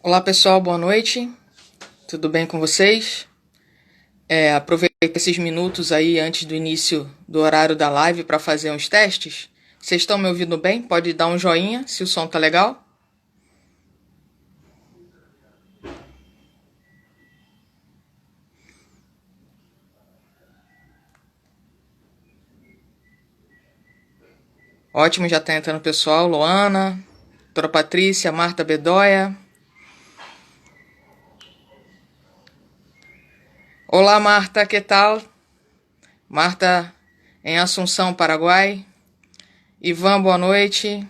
Olá pessoal, boa noite. Tudo bem com vocês? Aproveito esses minutos aí antes do início do horário da live para fazer uns testes. Vocês estão me ouvindo bem? Pode dar um joinha se o som tá legal. Ótimo, já tá entrando o pessoal. Luana, doutora Patrícia, Marta Bedoya. Olá Marta, que tal? Marta em Assunção, Paraguai. Ivan, boa noite.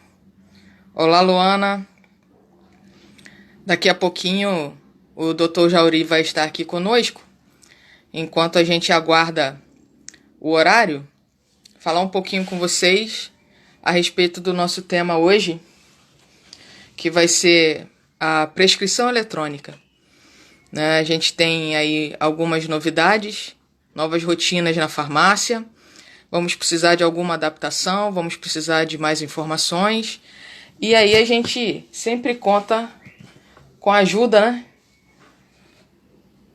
Olá Luana. Daqui a pouquinho o Dr. Jauri vai estar aqui conosco. Enquanto a gente aguarda o horário, falar um pouquinho com vocês a respeito do nosso tema hoje, que vai ser a prescrição eletrônica. A gente tem aí algumas novidades, novas rotinas na farmácia. Vamos precisar de alguma adaptação, vamos precisar de mais informações. E aí a gente sempre conta com a ajuda, né?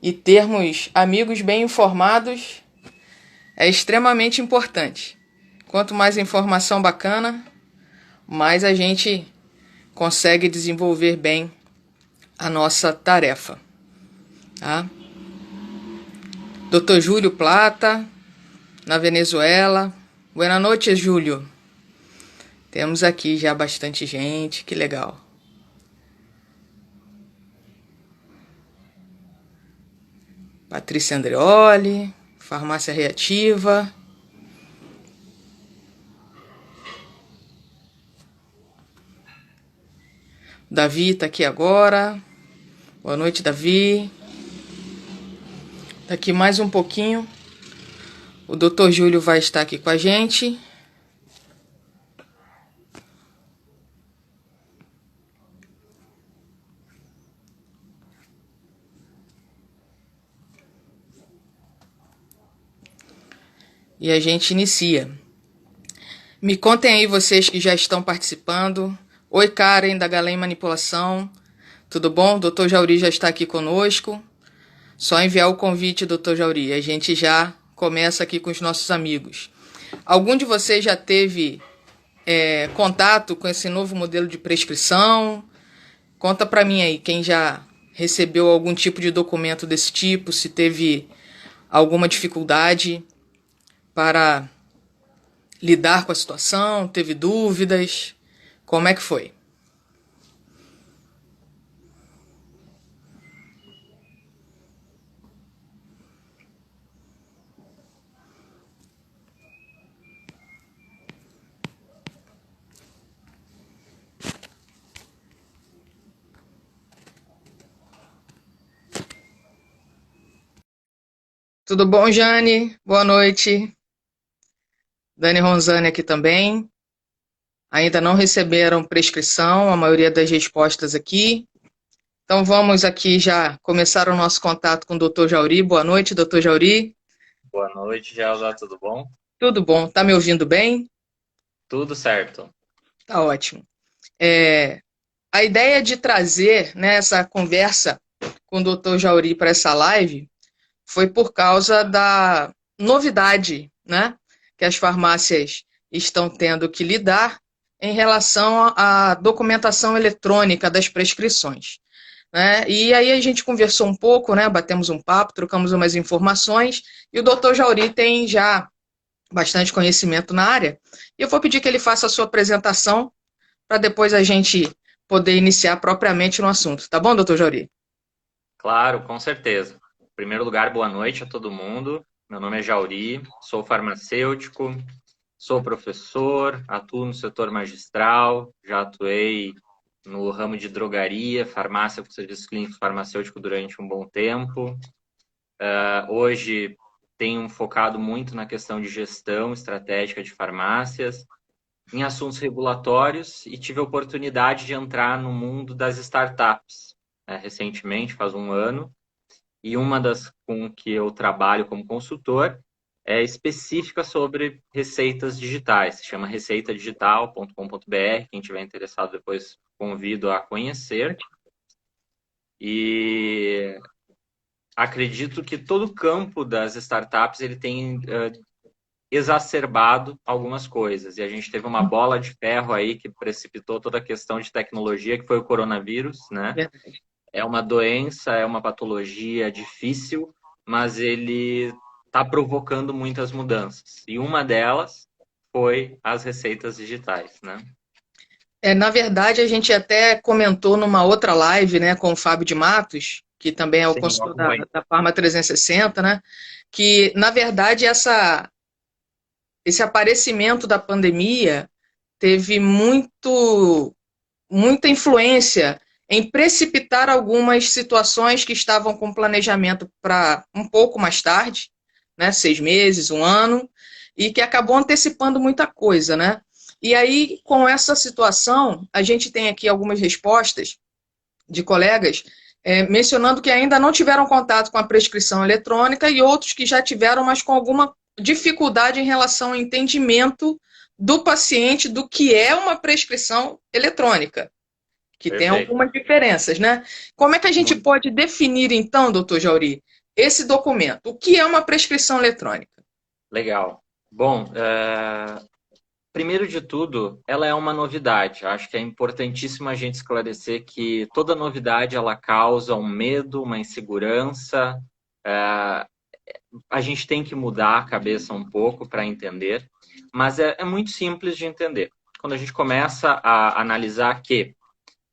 E termos amigos bem informados é extremamente importante. Quanto mais informação bacana, mais a gente consegue desenvolver bem a nossa tarefa. Tá? Dr. Júlio Plata, na Venezuela. Boa noite, Júlio. Temos aqui já bastante gente, que legal. Patrícia Andreoli, Farmácia Reativa. Davi está aqui agora. Boa noite, Davi. Daqui mais um pouquinho, o Dr. Júlio vai estar aqui com a gente. E a gente inicia. Me contem aí vocês que já estão participando. Oi, Karen, da Galém Manipulação. Tudo bom? O Dr. Jauri já está aqui conosco. Só enviar o convite, Dr. Jauri. A gente já começa aqui com os nossos amigos. Algum de vocês já teve contato com esse novo modelo de prescrição? Conta para mim aí, quem já recebeu algum tipo de documento desse tipo, se teve alguma dificuldade para lidar com a situação, teve dúvidas, como é que foi? Tudo bom, Jane? Boa noite. Dani Ronzani aqui também. Ainda não receberam prescrição, a maioria das respostas aqui. Então vamos aqui já começar o nosso contato com o Dr. Jauri. Boa noite, Dr. Jauri. Boa noite, Gelda, tudo bom? Tudo bom? Tá me ouvindo bem? Tudo certo. Tá ótimo. A ideia de trazer, né, essa conversa com o Dr. Jauri para essa live foi por causa da novidade, né, que as farmácias estão tendo que lidar em relação à documentação eletrônica das prescrições. Né? E aí a gente conversou um pouco, né, batemos um papo, trocamos umas informações, e o Dr. Jauri tem já bastante conhecimento na área, e eu vou pedir que ele faça a sua apresentação para depois a gente poder iniciar propriamente no assunto. Tá bom, Dr. Jauri? Claro, com certeza. Em primeiro lugar, boa noite a todo mundo. Meu nome é Jauri, sou farmacêutico, sou professor, atuo no setor magistral, já atuei no ramo de drogaria, farmácia com serviço clínico farmacêutico durante um bom tempo. Hoje tenho focado muito na questão de gestão estratégica de farmácias, em assuntos regulatórios e tive a oportunidade de entrar no mundo das startups, recentemente, faz um ano, e uma das com que eu trabalho como consultor é específica sobre receitas digitais, se chama receitadigital.com.br, quem tiver interessado depois convido a conhecer. E acredito que todo o campo das startups ele tem exacerbado algumas coisas. E a gente teve uma bola de ferro aí que precipitou toda a questão de tecnologia, que foi o coronavírus, né? Verdade. É uma doença, é uma patologia difícil, mas ele está provocando muitas mudanças. E uma delas foi as receitas digitais, né? Na verdade, a gente até comentou numa outra live, né, com o Fábio de Matos, que também é o Sim, eu consultor acompanho. da Pharma 360, né, que, na verdade, esse aparecimento da pandemia teve muita influência em precipitar algumas situações que estavam com planejamento para um pouco mais tarde, né, 6 meses, um ano, e que acabou antecipando muita coisa, né? E aí, com essa situação, a gente tem aqui algumas respostas de colegas mencionando que ainda não tiveram contato com a prescrição eletrônica e outros que já tiveram, mas com alguma dificuldade em relação ao entendimento do paciente do que é uma prescrição eletrônica, que tem Perfeito. algumas diferenças, né? Como é que a gente Muito pode definir, então, doutor Jauri, esse documento? O que é uma prescrição eletrônica? legal. Bom, primeiro de tudo, ela é uma novidade. Acho que é importantíssimo a gente esclarecer que toda novidade ela causa um medo, uma insegurança. É, a gente tem que mudar a cabeça um pouco para entender, mas é muito simples de entender. Quando a gente começa a analisar que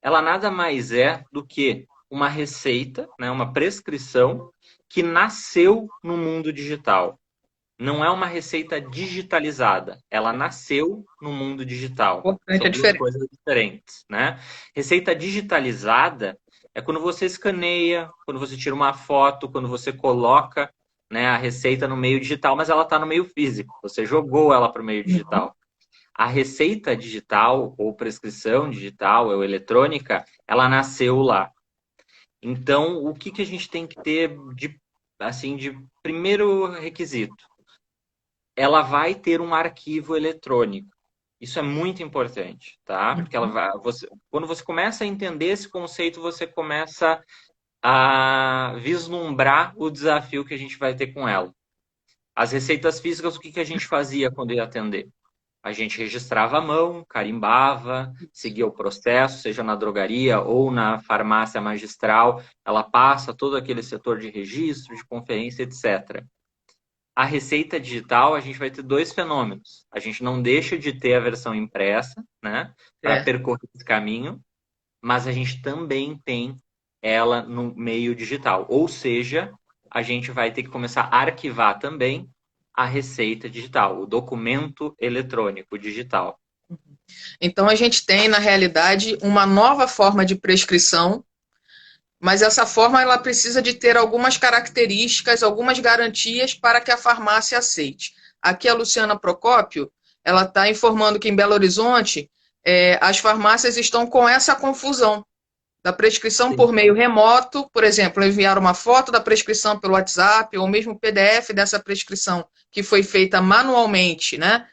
ela nada mais é do que uma receita, né, uma prescrição que nasceu no mundo digital. Não é uma receita digitalizada, ela nasceu no mundo digital. Importante a São duas diferença. coisas diferentes, né? Receita digitalizada é quando você escaneia, quando você tira uma foto, quando você coloca, né, a receita no meio digital, mas ela está no meio físico. Você jogou ela para o meio digital. A receita digital ou prescrição digital ou eletrônica, ela nasceu lá. Então, o que que a gente tem que ter de assim de primeiro requisito? Ela vai ter um arquivo eletrônico. Isso é muito importante, tá? Porque quando você começa a entender esse conceito, você começa a vislumbrar o desafio que a gente vai ter com ela. As receitas físicas, o que que a gente fazia quando ia atender? A gente registrava à mão, carimbava, seguia o processo, seja na drogaria ou na farmácia magistral, ela passa todo aquele setor de registro, de conferência, etc. A receita digital, a gente vai ter dois fenômenos. A gente não deixa de ter a versão impressa, né, para É. percorrer esse caminho, mas a gente também tem ela no meio digital. Ou seja, a gente vai ter que começar a arquivar também a receita digital, o documento eletrônico digital. Então, a gente tem, na realidade, uma nova forma de prescrição, mas essa forma ela precisa de ter algumas características, algumas garantias para que a farmácia aceite. Aqui a Luciana Procópio, ela está informando que em Belo Horizonte as farmácias estão com essa confusão da prescrição Sim. por meio remoto, por exemplo, enviar uma foto da prescrição pelo WhatsApp ou mesmo o PDF dessa prescrição que foi feita manualmente, né?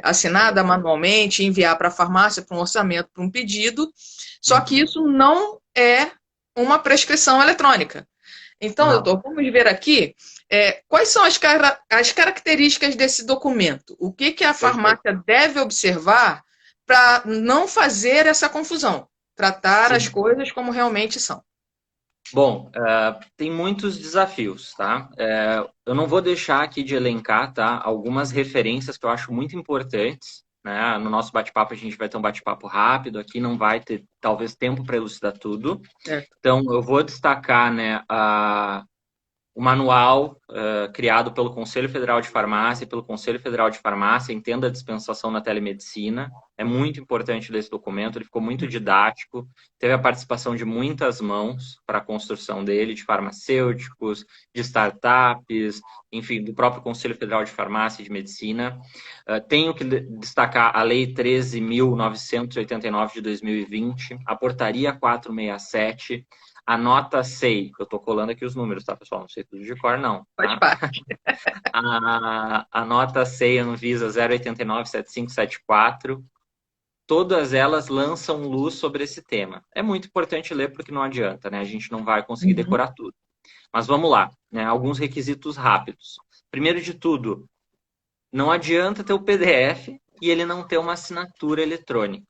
Assinada manualmente, enviar para a farmácia para um orçamento, para um pedido. Só que Uhum. isso não é uma prescrição eletrônica. Então, Não. doutor, vamos ver aqui quais são as características desse documento. O que, que a Perfeito. farmácia deve observar para não fazer essa confusão, tratar as Sim. coisas como realmente são. Bom, tem muitos desafios, tá? Eu não vou deixar aqui de elencar, tá? Algumas referências que eu acho muito importantes, né? No nosso bate-papo a gente vai ter um bate-papo rápido, aqui não vai ter talvez tempo para elucidar tudo. Certo. Então, eu vou destacar, né, o manual criado pelo Conselho Federal de Farmácia e pelo Conselho Federal de Farmácia, entenda a dispensação na telemedicina. É muito importante ler esse documento, ele ficou muito didático, teve a participação de muitas mãos para a construção dele, de farmacêuticos, de startups, enfim, do próprio Conselho Federal de Farmácia e de Medicina. Tenho que destacar a Lei 13.989 de 2020, a Portaria 467, a nota SEI, eu estou colando aqui os números, tá, pessoal? Não sei tudo de cor, não. Faz Tá? parte. A nota SEI Anvisa 0897574, todas elas lançam luz sobre esse tema. É muito importante ler porque não adianta, né? A gente não vai conseguir Uhum. decorar tudo. Mas vamos lá, né? Alguns requisitos rápidos. Primeiro de tudo, não adianta ter o PDF e ele não ter uma assinatura eletrônica,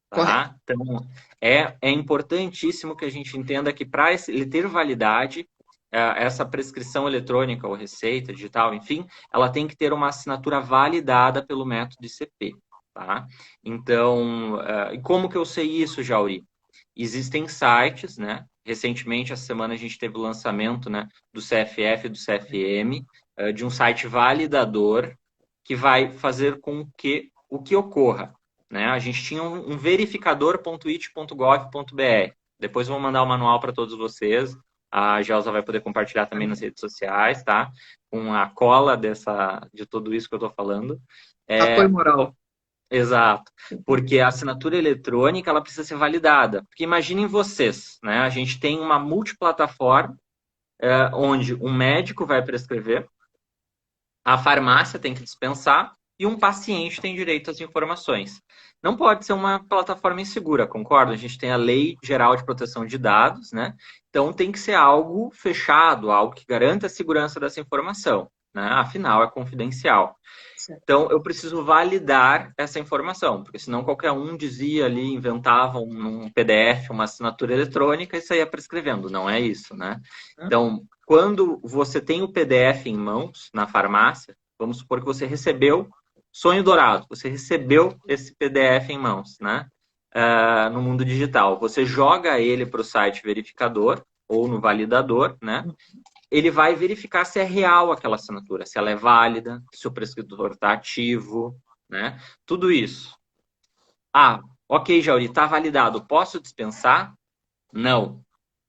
Correto. tá? Então, é importantíssimo que a gente entenda que para ele ter validade, essa prescrição eletrônica ou receita digital, enfim, ela tem que ter uma assinatura validada pelo método ICP, tá? Então, e como que eu sei isso, Jauri? Existem sites, né? Recentemente, essa semana, a gente teve o lançamento, né, do CFF e do CFM, de um site validador que vai fazer com que o que ocorra, né? A gente tinha um verificador.it.gov.br. Depois eu vou mandar o manual para todos vocês. A Gelsa vai poder compartilhar também nas redes sociais, tá? Com a cola de tudo isso que eu estou falando. Apoio moral. Exato, porque a assinatura eletrônica ela precisa ser validada. Porque imaginem vocês, né? A gente tem uma multiplataforma onde um médico vai prescrever, a farmácia tem que dispensar e um paciente tem direito às informações. Não pode ser uma plataforma insegura, concorda? A gente tem a Lei Geral de Proteção de Dados, né? Então tem que ser algo fechado, algo que garanta a segurança dessa informação, né? Afinal, é confidencial. Certo. Então, eu preciso validar essa informação, porque senão qualquer um dizia ali, inventava um PDF, uma assinatura eletrônica e saía prescrevendo. Não é isso, né? Então, quando você tem o PDF em mãos, na farmácia, vamos supor que você recebeu, sonho dourado, você recebeu esse PDF em mãos, né? No mundo digital. Você joga ele para o site verificador ou no validador, né? Ele vai verificar se é real aquela assinatura, se ela é válida, se o prescritor está ativo, né? Tudo isso. Ah, ok, Jauri, está validado. Posso dispensar? Não.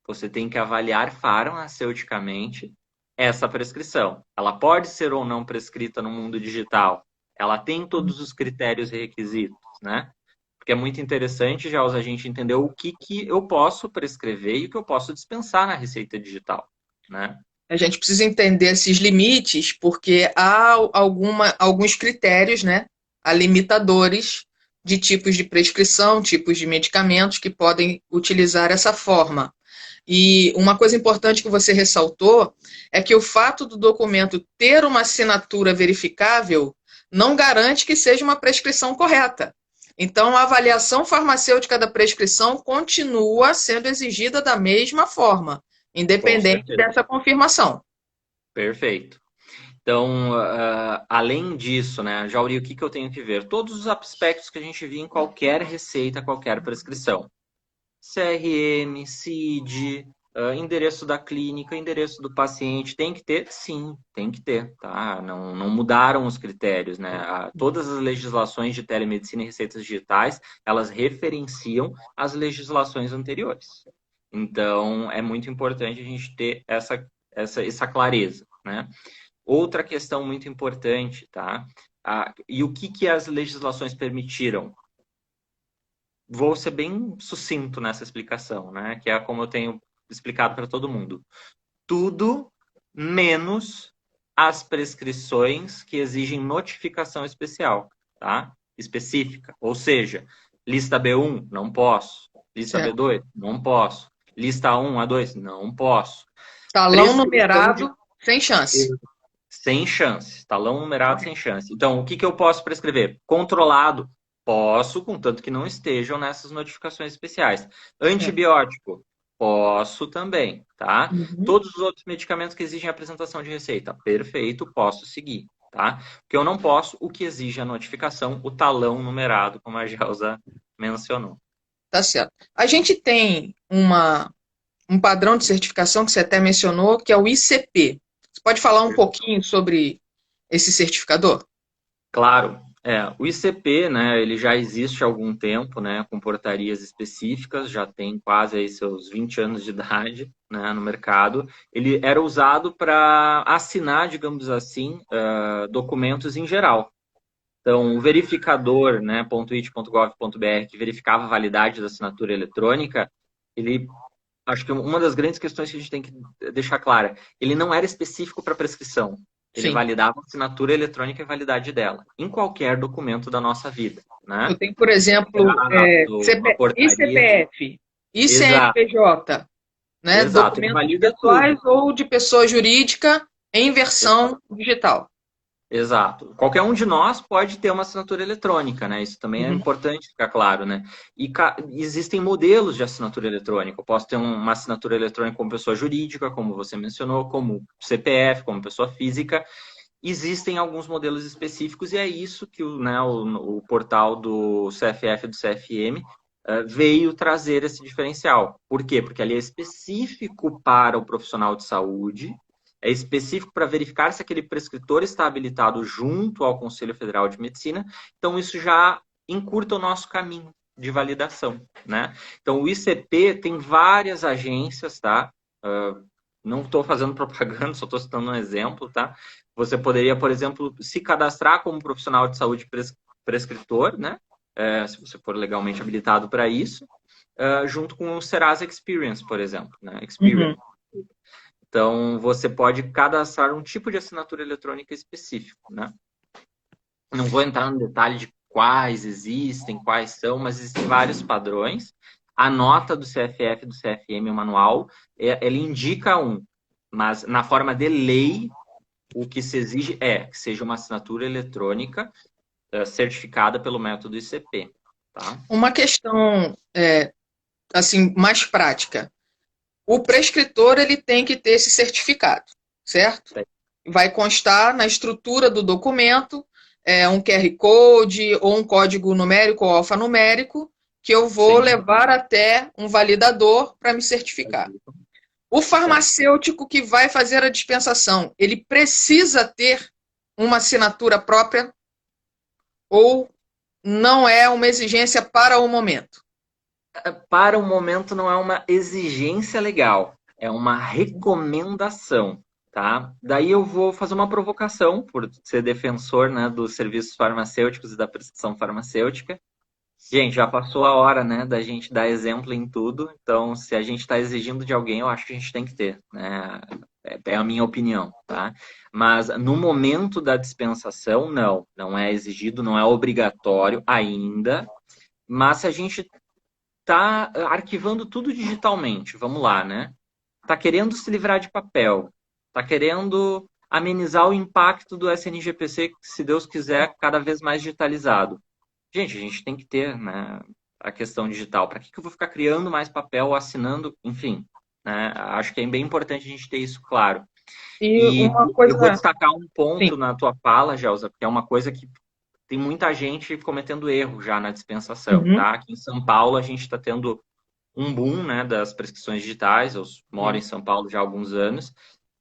Você tem que avaliar farmaceuticamente essa prescrição. Ela pode ser ou não prescrita no mundo digital. Ela tem todos os critérios e requisitos, né? Porque é muito interessante, já a gente entender o que eu posso prescrever e o que eu posso dispensar na receita digital, né? A gente precisa entender esses limites, porque há alguns critérios, né? Há limitadores de tipos de prescrição, tipos de medicamentos que podem utilizar essa forma. E uma coisa importante que você ressaltou é que o fato do documento ter uma assinatura verificável não garante que seja uma prescrição correta. Então, a avaliação farmacêutica da prescrição continua sendo exigida da mesma forma, Com independente certeza. dessa confirmação. Perfeito. Então, além disso, né, Jauri, o que eu tenho que ver? Todos os aspectos que a gente vê em qualquer receita, qualquer prescrição. CRM, CID, endereço da clínica, endereço do paciente, tem que ter? Sim, tem que ter, tá? Não mudaram os critérios, né? Todas as legislações de telemedicina e receitas digitais, elas referenciam as legislações anteriores. Então, é muito importante a gente ter essa clareza, né? Outra questão muito importante, tá? E o que as legislações permitiram? Vou ser bem sucinto nessa explicação, né? Que é como eu tenho explicado para todo mundo. Tudo menos as prescrições que exigem notificação especial, tá? Específica. Ou seja, lista B1, não posso. Lista Certo. B2, não posso. Lista A1, A2, não posso. Talão Prescrição de... numerado, sem chance. Sem chance. Talão numerado sem chance. Então, o que eu posso prescrever? Controlado. Posso, contanto que não estejam nessas notificações especiais. Certo. Antibiótico. Posso também, tá? Uhum. Todos os outros medicamentos que exigem apresentação de receita. Perfeito, posso seguir, tá? O que eu não posso, o que exige a notificação, o talão numerado, como a Gelsa mencionou. Tá certo. A gente tem um padrão de certificação que você até mencionou, que é o ICP. Você pode falar um pouquinho sobre esse certificador? Claro, o ICP, né, ele já existe há algum tempo, né, com portarias específicas, já tem quase aí seus 20 anos de idade, né, no mercado. Ele era usado para assinar, digamos assim, documentos em geral. Então, o verificador, né, .it.gov.br, que verificava a validade da assinatura eletrônica, ele, acho que uma das grandes questões que a gente tem que deixar clara, ele não era específico para prescrição. Ele Sim. validava a assinatura eletrônica e a validade dela, em qualquer documento da nossa vida, né? Eu tenho, por exemplo, Contrato, uma portaria. ICPF, Exato, ICNPJ, né? exato. Ele Documentos valida tudo. pessoais ou de pessoa jurídica em versão digital. Exato. Qualquer um de nós pode ter uma assinatura eletrônica, né? Isso também é Uhum. importante ficar claro, né? E existem modelos de assinatura eletrônica. Eu posso ter uma assinatura eletrônica como pessoa jurídica, como você mencionou, como CPF, como pessoa física. Existem alguns modelos específicos e é isso que o portal do CFF e do CFM veio trazer esse diferencial. Por quê? Porque ali é específico para o profissional de saúde, é específico para verificar se aquele prescritor está habilitado junto ao Conselho Federal de Medicina, então isso já encurta o nosso caminho de validação, né? Então o ICP tem várias agências, tá? Não estou fazendo propaganda, só estou citando um exemplo, tá? Você poderia, por exemplo, se cadastrar como profissional de saúde prescritor, né? Se você for legalmente habilitado para isso, junto com o Serasa Experience, por exemplo, né? Uhum. Experian. Então, você pode cadastrar um tipo de assinatura eletrônica específico, né? Não vou entrar no detalhe de quais existem, quais são, mas existem vários padrões. A nota do CFF e do CFM, o manual, ele indica um, mas na forma de lei, o que se exige é que seja uma assinatura eletrônica certificada pelo método ICP, tá? Uma questão assim mais prática. O prescritor ele tem que ter esse certificado, certo? Vai constar na estrutura do documento um QR Code ou um código numérico ou alfanumérico que eu vou Sim. levar até um validador para me certificar. O farmacêutico que vai fazer a dispensação, ele precisa ter uma assinatura própria ou não é uma exigência para o momento? Para o momento não é uma exigência legal, é uma recomendação, tá? Daí eu vou fazer uma provocação por ser defensor, né, dos serviços farmacêuticos e da prescrição farmacêutica. Gente, já passou a hora, né, da gente dar exemplo em tudo. Então, se a gente está exigindo de alguém, eu acho que a gente tem que ter, né? É a minha opinião, tá? Mas no momento da dispensação, não é exigido, não é obrigatório ainda. Mas se a gente está arquivando tudo digitalmente, vamos lá, né? Está querendo se livrar de papel, está querendo amenizar o impacto do SNGPC, se Deus quiser, cada vez mais digitalizado. Gente, a gente tem que ter, né, a questão digital. Para que eu vou ficar criando mais papel, assinando, enfim, né? Acho que é bem importante a gente ter isso claro. E E uma eu vou coisa, destacar um sim. ponto na tua fala, Gelsa, porque é uma coisa que tem muita gente cometendo erro já na dispensação, Uhum. tá? Aqui em São Paulo a gente está tendo um boom, né, das prescrições digitais. Eu moro em São Paulo já há alguns anos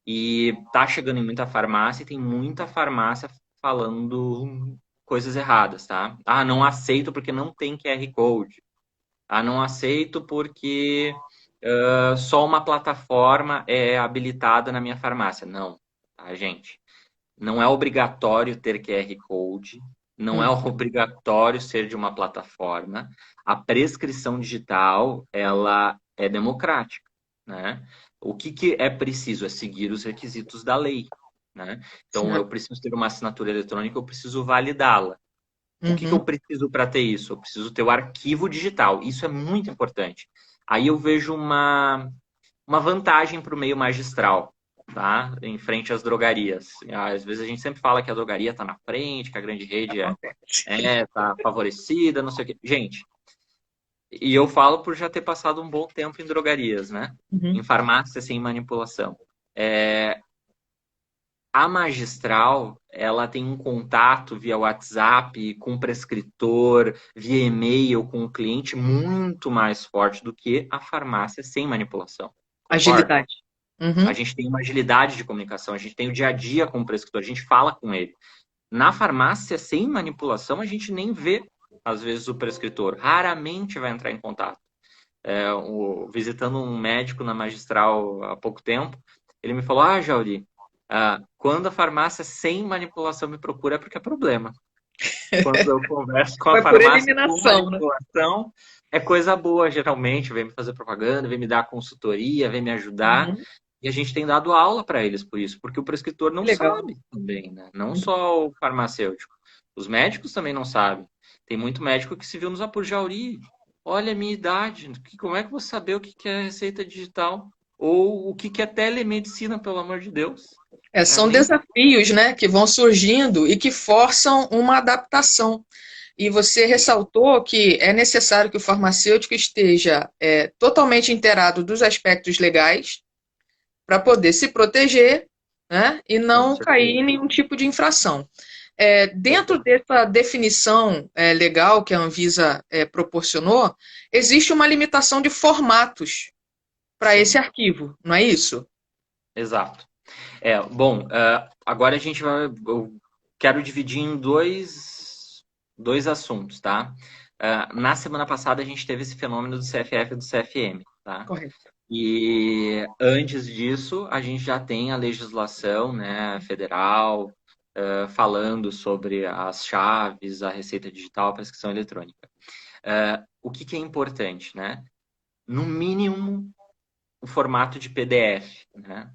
e tá chegando em muita farmácia e tem muita farmácia falando coisas erradas, tá? Ah, não aceito porque não tem QR Code. Ah, não aceito porque só uma plataforma é habilitada na minha farmácia. Não, tá, gente? Não é obrigatório ter QR Code, não é Uhum. obrigatório ser de uma plataforma. A prescrição digital, ela é democrática, né? O que é preciso é seguir os requisitos da lei, né? Então, eu Certo. preciso ter uma assinatura eletrônica, eu preciso validá-la. O que eu Uhum. preciso para ter isso? Eu preciso ter o arquivo digital. Isso é muito importante. Aí eu vejo uma vantagem para o meio magistral, tá? Em frente às drogarias. Às vezes a gente sempre fala que a drogaria está na frente, que a grande rede tá favorecida, não sei o quê. Gente, e eu falo por já ter passado um bom tempo em drogarias, né? Em Uhum. farmácia sem manipulação. A magistral, ela tem um contato via WhatsApp com o prescritor, via e-mail com o cliente muito mais forte do que a farmácia sem manipulação. Concorda? Agilidade. A Uhum. gente tem uma agilidade de comunicação, a gente tem o dia a dia com o prescritor, a gente fala com ele. Na farmácia, sem manipulação, a gente nem vê, às vezes, o prescritor. Raramente vai entrar em contato. Visitando um médico na magistral há pouco tempo, ele me falou, Jauri, quando a farmácia sem manipulação me procura é porque é problema. Quando eu converso com a Foi por farmácia com eliminação, né? manipulação, é coisa boa, geralmente. Vem me fazer propaganda, vem me dar consultoria, vem me ajudar. Uhum. E a gente tem dado aula para eles por isso, porque o prescritor Que não legal. sabe também, né? Não Muito só o farmacêutico. Os médicos também não sabem. Tem muito médico que se viu nos apuros de Jauri. Olha a minha idade. Como é que eu vou saber o que que é receita digital? Ou o que que é telemedicina, pelo amor de Deus? É, São nem... desafios, né, que vão surgindo e que forçam uma adaptação. E você ressaltou que é necessário que o farmacêutico esteja totalmente inteirado dos aspectos legais para poder se proteger, né, e Com não cair certeza. em nenhum tipo de infração. Dentro Perfeito. dessa definição legal que a Anvisa proporcionou, existe uma limitação de formatos para esse Sim, arquivo, não é isso? exato. Bom, agora a gente vai. Eu quero dividir em dois assuntos, tá? Na semana passada a gente teve esse fenômeno do CFF e do CFM, tá? Correto. E antes disso, a gente já tem a legislação, né, federal, falando sobre as chaves, a receita digital, a prescrição eletrônica. O que que é importante, né? No mínimo, o formato de PDF, né?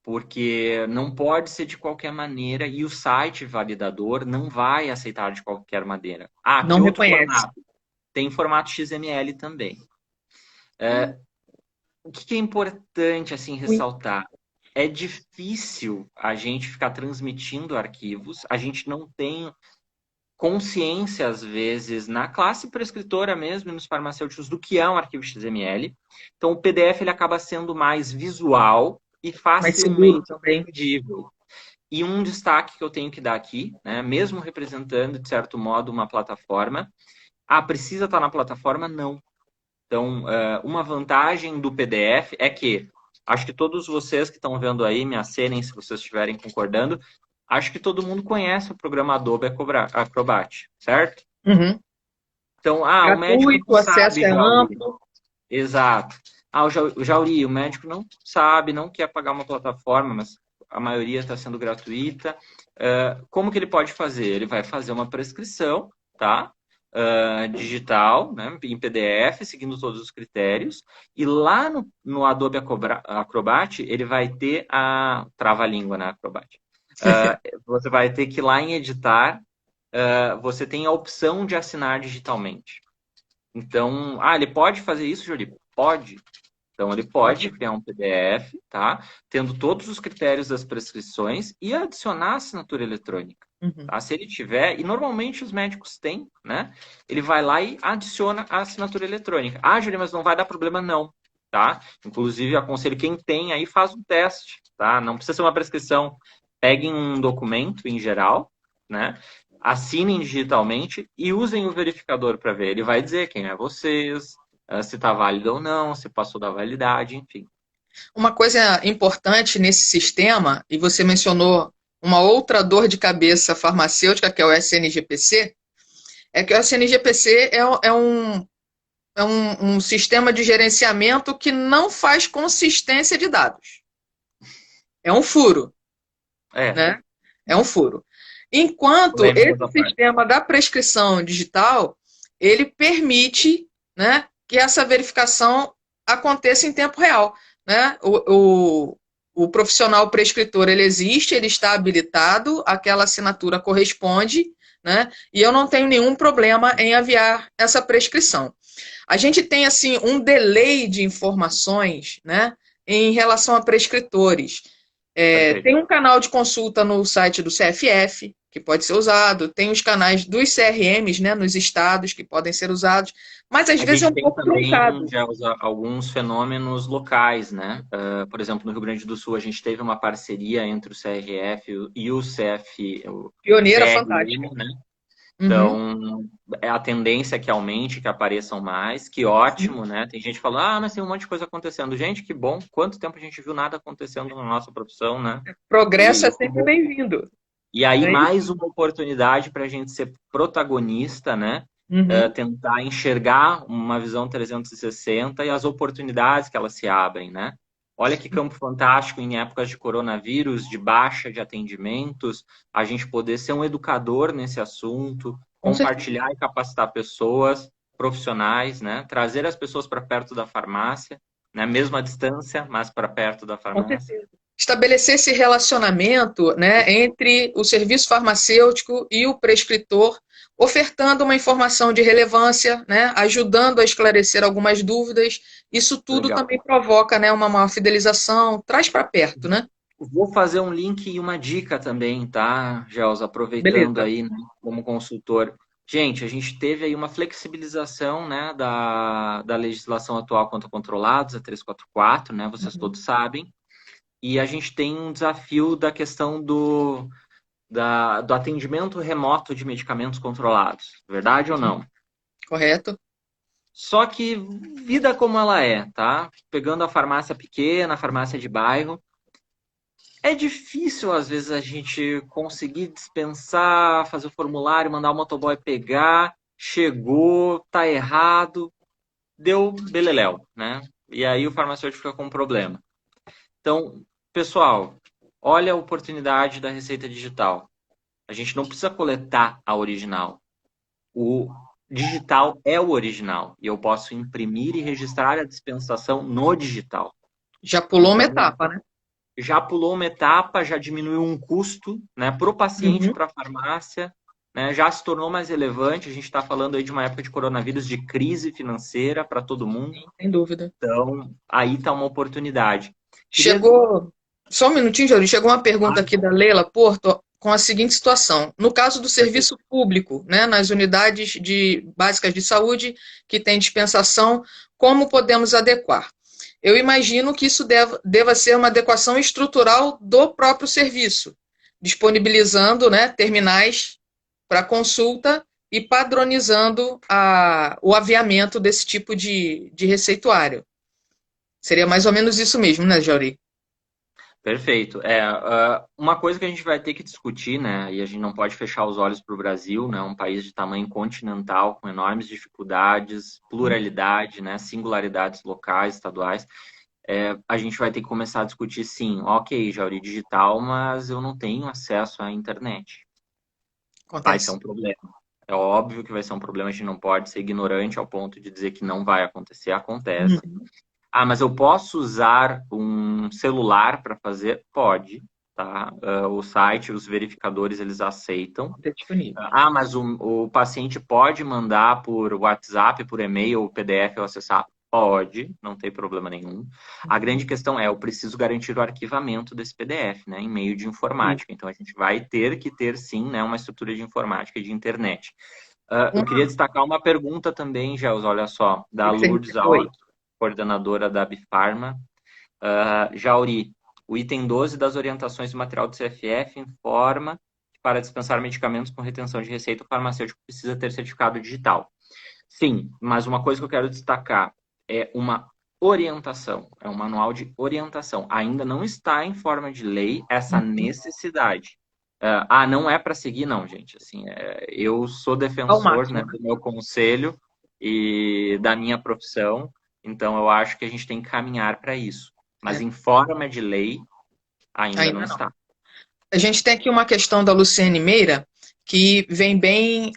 Porque não pode ser de qualquer maneira e o site validador não vai aceitar de qualquer maneira. Ah, Não que outro reconhece. formato? Tem formato XML também. O que é importante assim ressaltar? É difícil a gente ficar transmitindo arquivos, a gente não tem consciência, às vezes, na classe prescritora mesmo, e nos farmacêuticos, do que é um arquivo XML. Então, o PDF ele acaba sendo mais visual e Mais seguro facilmente também. entendível. E um destaque que eu tenho que dar aqui, né, mesmo representando, de certo modo, uma plataforma, precisa estar na plataforma? Não. Então, uma vantagem do PDF é que, acho que todos vocês que estão vendo aí, me acenem se vocês estiverem concordando, acho que todo mundo conhece o programa Adobe Acrobat, certo? Uhum. Então, o médico Gratuito, não o acesso sabe, é Jauri. amplo. Exato. O Jauri, o médico não sabe, não quer pagar uma plataforma, mas a maioria está sendo gratuita. Como que ele pode fazer? Ele vai fazer uma prescrição, tá? Digital, né, em PDF, seguindo todos os critérios. E lá no Adobe Acrobat, ele vai ter a trava-língua, né, Acrobat. Você vai ter que ir lá em editar, você tem a opção de assinar digitalmente. Então, ele pode fazer isso, Júlio? Pode. Então, ele pode Pode. criar um PDF, tá? Tendo todos os critérios das prescrições e adicionar a assinatura eletrônica. Uhum. Tá? Se ele tiver, e normalmente os médicos têm, né? Ele vai lá e adiciona a assinatura eletrônica. Júlio, mas não vai dar problema, não. Tá? Inclusive, aconselho quem tem aí, faz um teste, tá? Não precisa ser uma prescrição. Peguem um documento em geral, né? Assinem digitalmente e usem o verificador para ver. Ele vai dizer quem é vocês, se está válido ou não, se passou da validade, enfim. Uma coisa importante nesse sistema, e você mencionou uma outra dor de cabeça farmacêutica, que é o SNGPC, é que o SNGPC é um sistema de gerenciamento que não faz consistência de dados. É um furo, É, né? É um furo. Enquanto polêmicas esse à parte. sistema da prescrição digital, ele permite, né, que essa verificação aconteça em tempo real, né? O profissional prescritor, ele existe, ele está habilitado, aquela assinatura corresponde, né? E eu não tenho nenhum problema em aviar essa prescrição. A gente tem, assim, um delay de informações, né, em relação a prescritores. Perfeito. Tem um canal de consulta no site do CFF, que pode ser usado, tem os canais dos CRMs, né, nos estados, que podem ser usados, mas às A vezes é gente um tem pouco também truncado. já alguns fenômenos locais, né? Por exemplo, no Rio Grande do Sul, a gente teve uma parceria entre o CRF e o o Pioneira CRM, fantástica. né? Uhum. Então, é a tendência que aumente, que apareçam mais, que ótimo, né? Tem gente falando, mas tem um monte de coisa acontecendo. Gente, que bom, quanto tempo a gente viu nada acontecendo na nossa profissão, né? Progresso E é sempre bem-vindo. E aí, Não é isso? mais uma oportunidade para a gente ser protagonista, né? Uhum. Tentar enxergar uma visão 360 e as oportunidades que elas se abrem, né? Olha que campo fantástico em épocas de coronavírus, de baixa de atendimentos, a gente poder ser um educador nesse assunto, Com certeza. compartilhar e capacitar pessoas, profissionais, né? Trazer as pessoas para perto da farmácia. né? Mesmo à distância, mais para perto da Com farmácia. certeza. Estabelecer esse relacionamento, né, entre o serviço farmacêutico e o prescritor, ofertando uma informação de relevância, né, ajudando a esclarecer algumas dúvidas. Isso tudo Legal. também provoca, né, uma maior fidelização, traz para perto, né? Vou fazer um link e uma dica também, tá, Gels? Aproveitando Beleza. aí, né, como consultor. Gente, a gente teve aí uma flexibilização, né, da legislação atual quanto a controlados, a 344, né? Vocês Uhum. todos sabem. E a gente tem um desafio da questão do atendimento remoto de medicamentos controlados. Verdade ou não? Correto? Só que vida como ela é, tá? Pegando a farmácia pequena, a farmácia de bairro, é difícil às vezes a gente conseguir dispensar, fazer o formulário, mandar o motoboy pegar, chegou, tá errado, deu beleléu, né? E aí o farmacêutico fica com um problema. Então, pessoal, olha a oportunidade da receita digital. A gente não precisa coletar a original. O digital é o original e eu posso imprimir e registrar a dispensação no digital. Já pulou uma Então, etapa, né? já pulou uma etapa, já diminuiu um custo, né, para o paciente, Uhum. para a farmácia, né, já se tornou mais relevante. A gente está falando aí de uma época de coronavírus, de crise financeira para todo mundo. Sem dúvida. Então, aí está uma oportunidade. Queria. Chegou, só um minutinho, Júlio, chegou uma pergunta Claro, aqui da Leila Porto com a seguinte situação. No caso do perfeito. serviço público, né, nas unidades básicas de saúde que tem dispensação, como podemos adequar? Eu imagino que isso deva ser uma adequação estrutural do próprio serviço, disponibilizando, né, terminais para consulta e padronizando o aviamento desse tipo de receituário. Seria mais ou menos isso mesmo, né, Jauri? Perfeito. Uma coisa que a gente vai ter que discutir, né, e a gente não pode fechar os olhos para o Brasil, né, um país de tamanho continental, com enormes dificuldades, pluralidade, né, singularidades locais, estaduais. A gente vai ter que começar a discutir, sim, ok, Jauri, digital, mas eu não tenho acesso à internet. Vai ser Acontece. um problema. É óbvio que vai ser um problema, a gente não pode ser ignorante ao ponto de dizer que não vai acontecer, acontece. Uhum. Ah, mas eu posso usar um celular para fazer? Pode, tá? O site, os verificadores, eles aceitam. Ter disponível. Ah, mas o paciente pode mandar por WhatsApp, por e-mail, PDF ou acessar? Pode, não tem problema nenhum. A grande questão é, eu preciso garantir o arquivamento desse PDF, né, em meio de Isso. informática. Então, a gente vai ter que ter, sim, né, uma estrutura de informática e de internet. Eu queria Uma, destacar uma pergunta também, Gels, olha só, da que você Lourdes recebeu aí. Aura, coordenadora da Bifarma. Jauri, o item 12 das orientações do material do CFF informa que para dispensar medicamentos com retenção de receita, o farmacêutico precisa ter certificado digital. Sim, mas uma coisa que eu quero destacar é uma orientação, é um manual de orientação. Ainda não está em forma de lei essa necessidade. Não é para seguir, não, gente. Assim, eu sou Ao defensor, né, máximo, né? do meu conselho e da minha profissão, então eu acho que a gente tem que caminhar para isso. Mas É, em forma de lei, ainda não ainda não. está. A gente tem aqui uma questão da Luciene Meira, que vem bem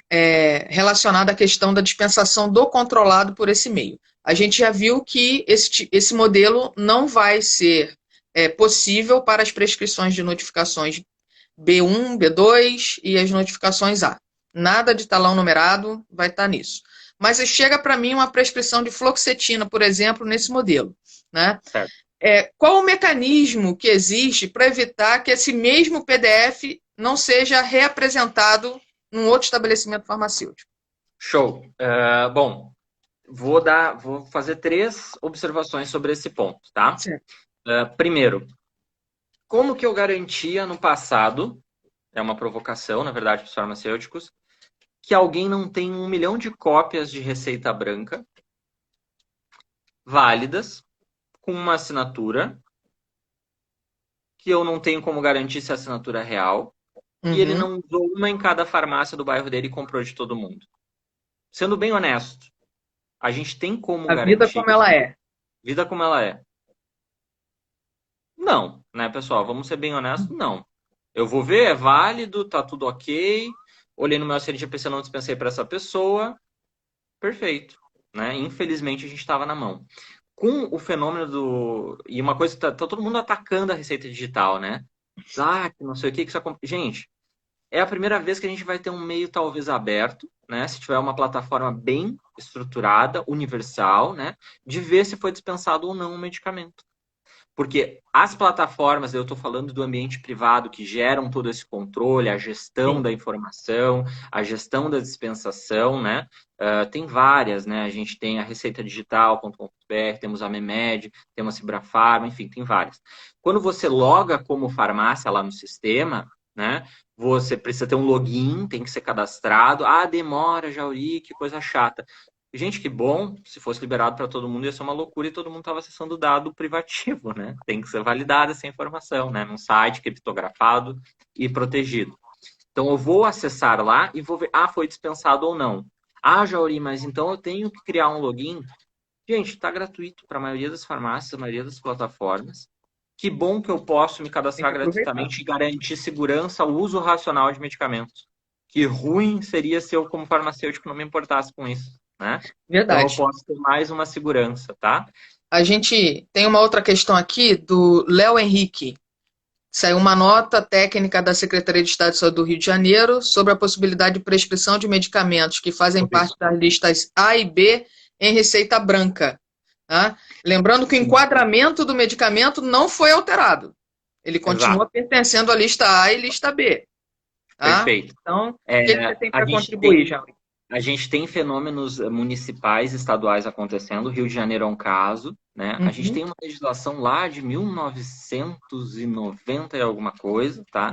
relacionada à questão da dispensação do controlado por esse meio. A gente já viu que esse modelo não vai ser possível para as prescrições de notificações B1, B2 e as notificações A. Nada de talão numerado vai estar nisso. Mas chega para mim uma prescrição de fluoxetina, por exemplo, nesse modelo, né? Certo. Qual o mecanismo que existe para evitar que esse mesmo PDF não seja reapresentado num outro estabelecimento farmacêutico? Show. Bom, vou fazer 3 observações sobre esse ponto, tá? Certo. Primeiro, como que eu garantia no passado, é uma provocação, na verdade, para os farmacêuticos, que alguém não tem 1 milhão de cópias de receita branca válidas, com uma assinatura, que eu não tenho como garantir se a assinatura é real, e ele Uhum. não usou uma em cada farmácia do bairro dele e comprou de todo mundo. Sendo bem honesto, a gente tem como A vida garantir como ela é. vida como ela é? Não, né, pessoal? Vamos ser bem honestos, não. Eu vou ver, é válido, tá tudo ok. Olhei no meu CNPq, não dispensei para essa pessoa. Perfeito, né? Infelizmente a gente estava na mão. com o fenômeno do... E uma coisa, tá todo mundo atacando a receita digital, né? Ah, que não sei o que isso... Gente, é a primeira vez que a gente vai ter um meio talvez aberto, né? Se tiver uma plataforma bem estruturada, universal, né? De ver se foi dispensado ou não o medicamento. Porque as plataformas, eu estou falando do ambiente privado, que geram todo esse controle, a gestão Sim. da informação, a gestão da dispensação, né? Tem várias, né? A gente tem a receitadigital.com.br, temos a Memed, temos a Cibrafarma, enfim, tem várias. Quando você loga como farmácia lá no sistema, né? Você precisa ter um login, tem que ser cadastrado. Ah, demora, Jauri, que coisa chata. Gente, que bom, se fosse liberado para todo mundo ia ser uma loucura e todo mundo estava acessando dado privativo, né? Tem que ser validada essa informação, né? Num site criptografado e protegido. Então eu vou acessar lá e vou ver, foi dispensado ou não. Ah, Jauri, mas então eu tenho que criar um login? Gente, está gratuito para a maioria das farmácias, a maioria das plataformas. Que bom que eu posso me cadastrar gratuitamente e garantir segurança ao uso racional de medicamentos. Que ruim seria se eu, como farmacêutico, não me importasse com isso, né? Então eu Verdade. posso ter mais uma segurança, tá? A gente tem uma outra questão aqui do Léo Henrique. Saiu uma nota técnica da Secretaria de Estado de Saúde do Rio de Janeiro sobre a possibilidade de prescrição de medicamentos que fazem parte das listas A e B em receita branca. Tá? Lembrando que o enquadramento do medicamento não foi alterado. Ele continua pertencendo à lista A e lista B. Tá? Perfeito. Então, o que você tem para contribuir, Jauri? A gente tem fenômenos municipais, estaduais acontecendo. O Rio de Janeiro é um caso, né? A gente tem uma legislação lá de 1990 e alguma coisa, tá?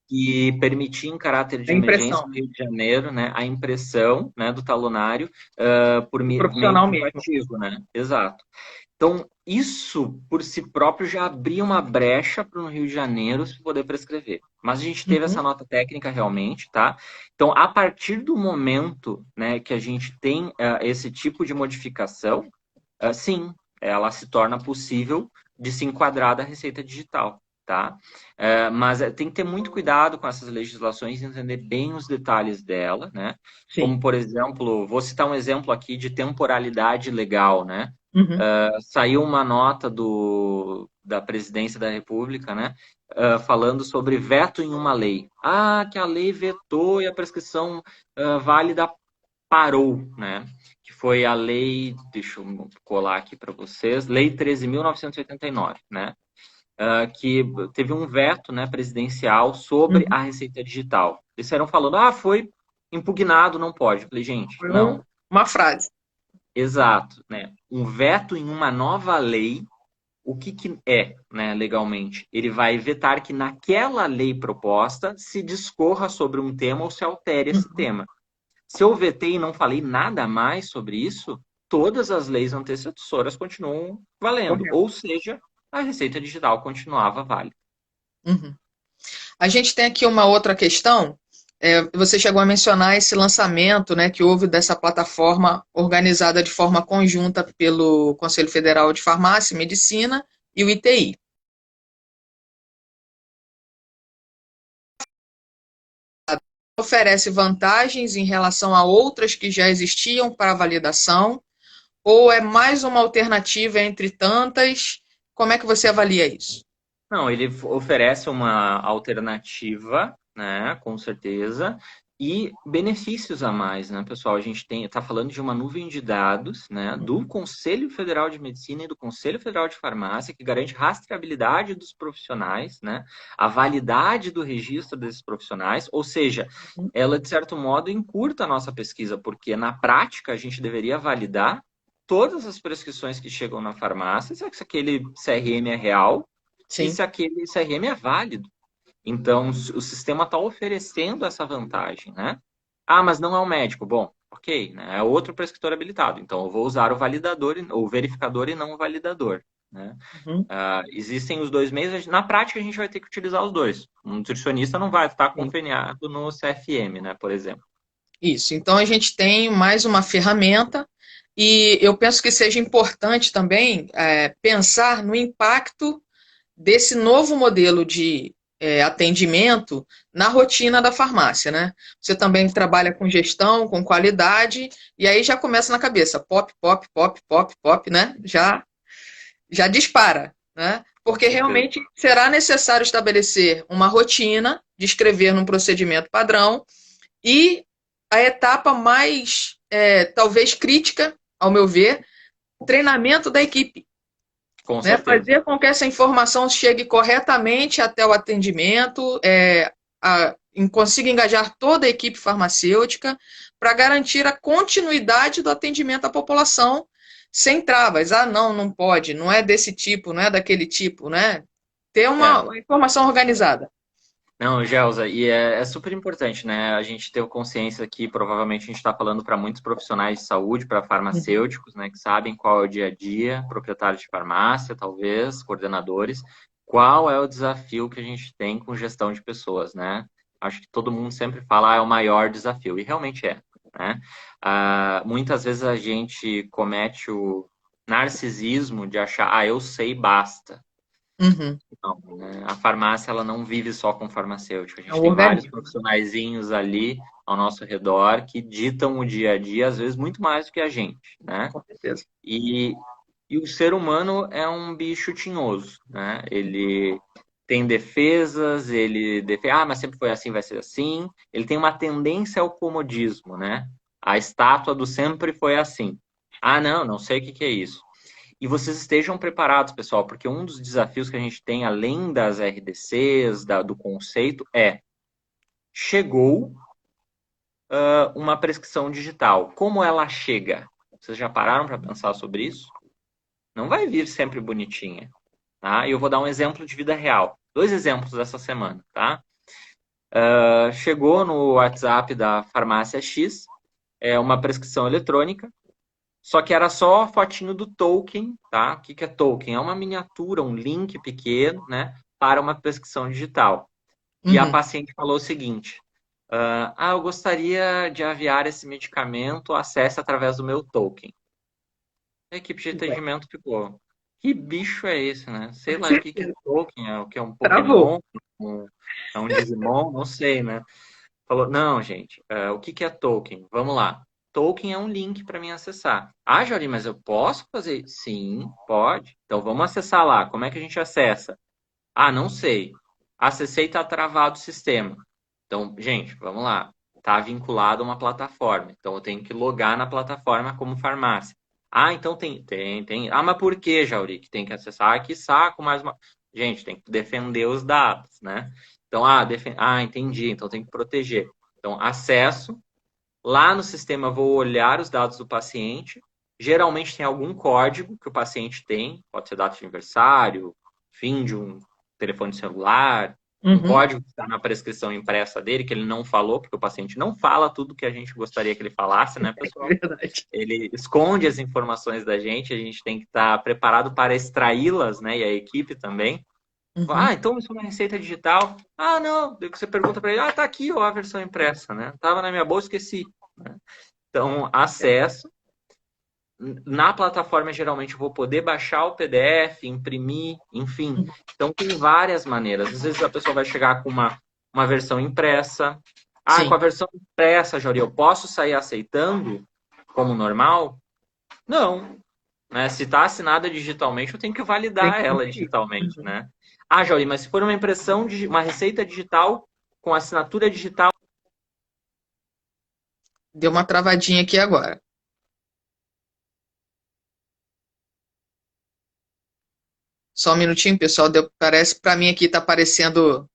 Que permitia, em caráter de emergência no Rio de Janeiro, né, a impressão, né, do talonário por meio privativo, né? Exato. Então, isso por si próprio já abria uma brecha para o Rio de Janeiro se poder prescrever. Mas a gente teve essa nota técnica realmente, tá? Então, a partir do momento, né, que a gente tem esse tipo de modificação, sim, ela se torna possível de se enquadrar da receita digital, tá? Mas tem que ter muito cuidado com essas legislações e entender bem os detalhes dela, né? Sim. Como, por exemplo, vou citar um exemplo aqui de temporalidade legal, né? Saiu uma nota da Presidência da República, né? Falando sobre veto em uma lei. Que a lei vetou e a prescrição válida parou, né? Que foi a lei, deixa eu colar aqui para vocês, Lei 13.989, né? Que teve um veto, né, presidencial sobre a receita digital. Eles saíram falando, foi impugnado, não pode. Eu falei, gente, não. Uma frase. Exato, né? Um veto em uma nova lei, o que é, né, legalmente? Ele vai vetar que naquela lei proposta se discorra sobre um tema ou se altere esse tema. Se eu vetei e não falei nada mais sobre isso, todas as leis antecessoras continuam valendo. Ou seja, a receita digital continuava válida. A gente tem aqui uma outra questão. Você chegou a mencionar esse lançamento, né, que houve dessa plataforma organizada de forma conjunta pelo Conselho Federal de Farmácia e Medicina e o ITI. Oferece vantagens em relação a outras que já existiam para validação, ou é mais uma alternativa entre tantas? Como é que você avalia isso? Não, ele oferece uma alternativa, né, com certeza, e benefícios a mais, né, pessoal? A gente está falando de uma nuvem de dados, né, do Conselho Federal de Medicina e do Conselho Federal de Farmácia, que garante rastreabilidade dos profissionais, né, a validade do registro desses profissionais, ou seja, ela, de certo modo, encurta a nossa pesquisa, porque na prática a gente deveria validar todas as prescrições que chegam na farmácia, se aquele CRM é real, e se aquele CRM é válido. Então, o sistema está oferecendo essa vantagem, né? Mas não é um médico. Bom, ok, né? É outro prescritor habilitado. Então, eu vou usar o validador, o verificador e não o validador. Né? Existem os dois meios. Na prática, a gente vai ter que utilizar os dois. Um nutricionista não vai estar conveniado no CFM, né, por exemplo. Isso. Então, a gente tem mais uma ferramenta e eu penso que seja importante também pensar no impacto desse novo modelo de atendimento na rotina da farmácia, né? Você também trabalha com gestão, com qualidade, e aí já começa na cabeça, pop, pop, pop, pop, pop, né? Já já dispara, né? Porque realmente será necessário estabelecer uma rotina, descrever num procedimento padrão, e a etapa mais, talvez crítica, ao meu ver, treinamento da equipe. Com Né? certeza. Fazer com que essa informação chegue corretamente até o atendimento, consiga engajar toda a equipe farmacêutica para garantir a continuidade do atendimento à população sem travas. Ah, não pode, não é desse tipo, não é daquele tipo, né? Ter uma informação organizada. Não, Gelsa, e é super importante, né? A gente ter consciência que provavelmente a gente está falando para muitos profissionais de saúde, para farmacêuticos, né, que sabem qual é o dia a dia, proprietários de farmácia, talvez, coordenadores, qual é o desafio que a gente tem com gestão de pessoas, né? Acho que todo mundo sempre fala, é o maior desafio, e realmente é, né? Muitas vezes a gente comete o narcisismo de achar, eu sei, basta. Uhum. Não, né? A farmácia ela não vive só com farmacêutico. A É gente um tem vários organismo, profissionaizinhos ali ao nosso redor que ditam o dia a dia, às vezes muito mais do que a gente, né? com certeza. E, e o ser humano é um bicho tinhoso, né? Ele tem defesas, mas sempre foi assim, vai ser assim. Ele tem uma tendência ao comodismo, né? A estátua do sempre foi assim. Ah, não sei o que é isso. E vocês estejam preparados, pessoal, porque um dos desafios que a gente tem, além das RDCs, do conceito, chegou uma prescrição digital. Como ela chega? Vocês já pararam para pensar sobre isso? Não vai vir sempre bonitinha, tá? E eu vou dar um exemplo de vida real. 2 exemplos dessa semana, tá? Chegou no WhatsApp da farmácia X uma prescrição eletrônica. Só que era só a fotinho do token, tá? O que é token? É uma miniatura, um link pequeno, né? Para uma prescrição digital. E a Uhum. paciente falou o seguinte: eu gostaria de aviar esse medicamento, acesse através do meu token. A equipe de atendimento ficou: que bicho é esse, né? Sei lá o que é token, o que é um Travou. Pokémon, é um Digimon, não sei, né? Falou, não, gente, o que é token? Vamos lá. Token é um link para mim acessar. Ah, Jori, mas eu posso fazer? Sim, pode. Então vamos acessar lá. Como é que a gente acessa? Ah, não sei. Acessei e está travado o sistema. Então, gente, vamos lá. Está vinculado a uma plataforma. Então eu tenho que logar na plataforma como farmácia. Ah, então tem. Ah, mas por que, Jauri, que tem que acessar? Ah, que saco, mais uma. Gente, tem que defender os dados, né? Então, entendi. Então tem que proteger. Então, acesso. Lá no sistema, eu vou olhar os dados do paciente. Geralmente tem algum código que o paciente tem. Pode ser data de aniversário, fim de um telefone celular, um Uhum. código que está na prescrição impressa dele, que ele não falou, porque o paciente não fala tudo que a gente gostaria que ele falasse, né, É pessoal? verdade. Ele esconde as informações da gente, a gente tem que estar preparado para extraí-las, né, e a equipe também. Uhum. Então isso é uma receita digital? Ah, não. Daí você pergunta para ele, tá aqui ó, a versão impressa, né? Tava na minha bolsa, esqueci. Né? Então, acesso. Na plataforma, geralmente, eu vou poder baixar o PDF, imprimir, enfim. Então, tem várias maneiras. Às vezes, a pessoa vai chegar com uma versão impressa. Ah, com Sim. a versão impressa, Jori, eu posso sair aceitando como normal? Não. Né? Se está assinada digitalmente, eu tenho que Tem validar que ela conferir. digitalmente, Uhum. né? Ah, Jori, mas se for uma impressão, uma receita digital com assinatura digital... Deu uma travadinha aqui agora. Só um minutinho, pessoal. Parece para mim aqui tá aparecendo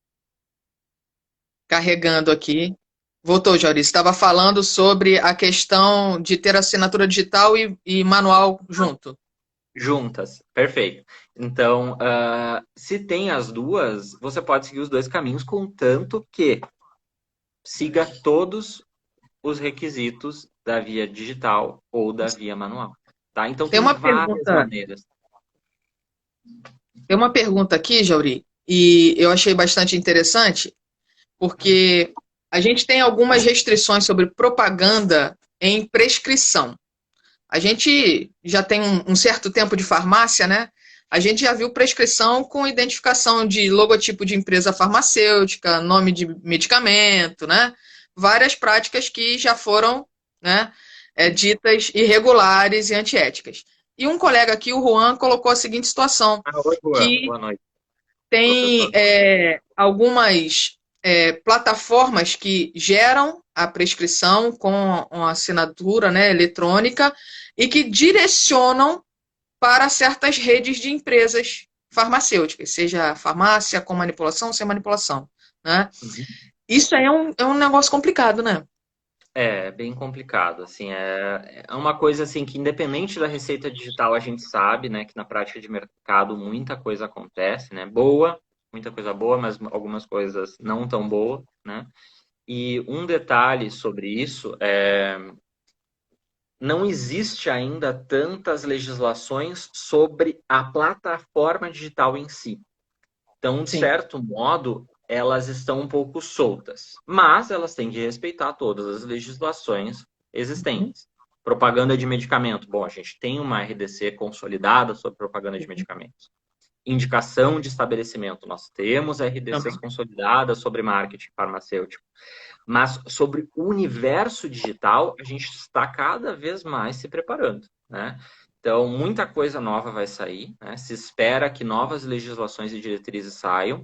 carregando aqui. Voltou, Jauri. Estava falando sobre a questão de ter assinatura digital e manual junto. Juntas, perfeito. Então, se tem as duas, você pode seguir os 2 caminhos, contanto que siga todos os requisitos da via digital ou da via manual. Tá? Então, Tem tem uma várias pergunta, maneiras. tem uma pergunta aqui, Jauri, e eu achei bastante interessante, porque a gente tem algumas restrições sobre propaganda em prescrição. A gente já tem um certo tempo de farmácia, né? A gente já viu prescrição com identificação de logotipo de empresa farmacêutica, nome de medicamento, né? Várias práticas que já foram, né, ditas irregulares e antiéticas. E um colega aqui, o Juan, colocou a seguinte situação, Oi, Juan. que Boa noite. tem Professor. algumas plataformas que geram a prescrição com uma assinatura, né, eletrônica e que direcionam para certas redes de empresas farmacêuticas, seja farmácia com manipulação, sem manipulação, né? Uhum. Isso aí é um negócio complicado, né? É bem complicado, assim, é uma coisa assim que independente da receita digital a gente sabe, né, que na prática de mercado muita coisa acontece, né, boa, muita coisa boa, mas algumas coisas não tão boas, né, e um detalhe sobre isso é não existe ainda tantas legislações sobre a plataforma digital em si. Então, de Sim. certo modo, elas estão um pouco soltas, mas elas têm de respeitar todas as legislações Uhum. existentes. Propaganda de medicamento. Bom, a gente tem uma RDC consolidada sobre propaganda de medicamentos. Indicação de estabelecimento. Nós temos RDCs Também. consolidadas sobre marketing farmacêutico. Mas sobre o universo digital, a gente está cada vez mais se preparando, né? Então, muita coisa nova vai sair, né? Se espera que novas legislações e diretrizes saiam.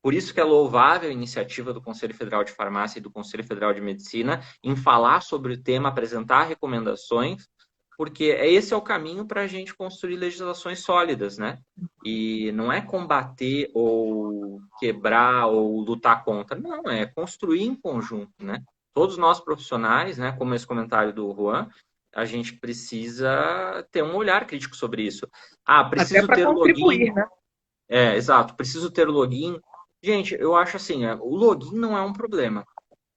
Por isso que é louvável a iniciativa do Conselho Federal de Farmácia e do Conselho Federal de Medicina em falar sobre o tema, apresentar recomendações, porque esse é o caminho para a gente construir legislações sólidas, né? E não é combater ou quebrar ou lutar contra, não, é construir em conjunto, né? Todos nós profissionais, né, como esse comentário do Juan, a gente precisa ter um olhar crítico sobre isso. Ah, Até preciso para ter login. contribuir, né? Exato, preciso ter login. Gente, eu acho assim, o login não é um problema,